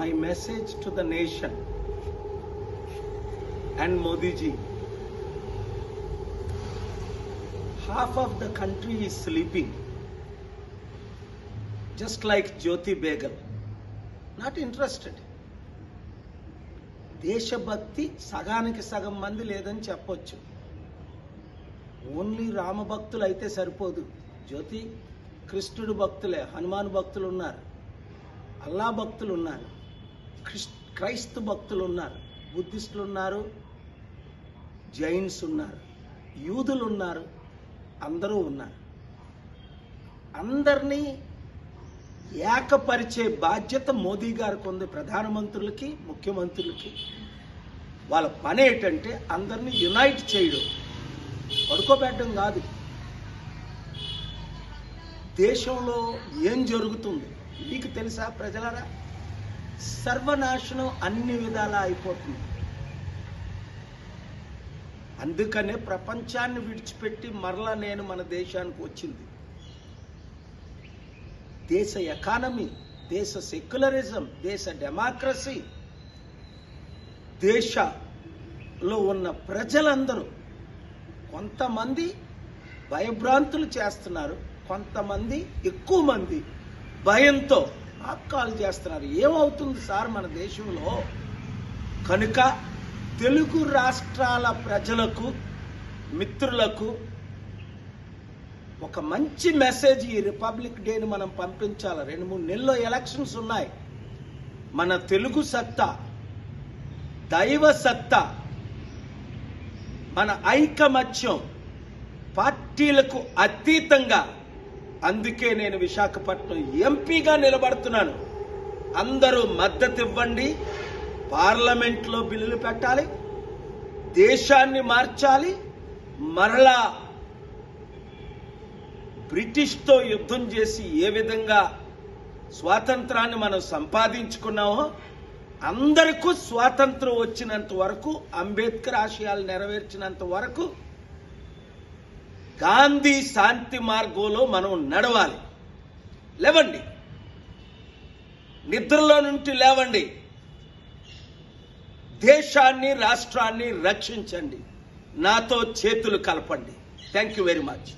my message to the nation and Modi ji. Half of the country is sleeping, just like Jyoti Begal. Not interested. దేశభక్తి సగానికి సగం మంది లేదని చెప్పొచ్చు. Only Rama భక్తులు అయితే సరిపోదు. జ్యోతి కృష్ణుడు భక్తులే, హనుమాన్ భక్తులు ఉన్నారు, అల్లా భక్తులు ఉన్నారు, క్రైస్తవ భక్తులు ఉన్నారు, బుద్ధిస్టులు ఉన్నారు, జైన్స్ ఉన్నారు, యూదులు ఉన్నారు, అందరూ ఉన్నారు. అందరినీ ఏకపరిచే బాధ్యత మోదీ గారికి ఉంది. ప్రధానమంత్రులకి, ముఖ్యమంత్రులకి వాళ్ళ పని ఏంటంటే అందరినీ యునైట్ చేయడం, పడుకోబెట్టడం కాదు. దేశంలో ఏం జరుగుతుంది మీకు తెలుసా ప్రజలారా? సర్వనాశనం అన్ని విధాలా అయిపోతుంది. అందుకనే ప్రపంచాన్ని విడిచిపెట్టి మరలా నేను మన దేశానికి వచ్చింది. దేశ ఎకానమీ, దేశ సెక్యులరిజం, దేశ డెమోక్రసీ, దేశంలో ఉన్న ప్రజలందరూ కొంతమంది భయభ్రాంతులు చేస్తున్నారు, కొంతమంది ఎక్కువ మంది భయంతో ఆక్కాలు చేస్తున్నారు. ఏమవుతుంది సార్ మన దేశంలో? కనుక తెలుగు రాష్ట్రాల ప్రజలకు, మిత్రులకు ఒక మంచి మెసేజ్ ఈ రిపబ్లిక్ డేని మనం పంపించాలి. 2-3 నెలల్లో ఎలక్షన్స్ ఉన్నాయి. మన తెలుగు సత్తా, దైవ సత్తా, మన ఐకమత్యం పార్టీలకు అతీతంగా, అందుకే నేను విశాఖపట్నం ఎంపీగా నిలబడుతున్నాను. అందరూ మద్దతు ఇవ్వండి. పార్లమెంట్లో బిల్లులు పెట్టాలి, దేశాన్ని మార్చాలి. మరలా బ్రిటిష్తో యుద్ధం చేసి ఏ విధంగా స్వాతంత్రాన్ని మనం సంపాదించుకున్నామో, అందరికీ స్వాతంత్రం వచ్చినంత వరకు, అంబేద్కర్ ఆశయాలు నెరవేర్చినంత వరకు గాంధీ శాంతి మార్గంలో మనం నడవాలి. లేవండి, నిద్రలో నుండి లేవండి, దేశాన్ని, రాష్ట్రాన్ని రక్షించండి. నాతో చేతులు కలపండి. Thank you very much.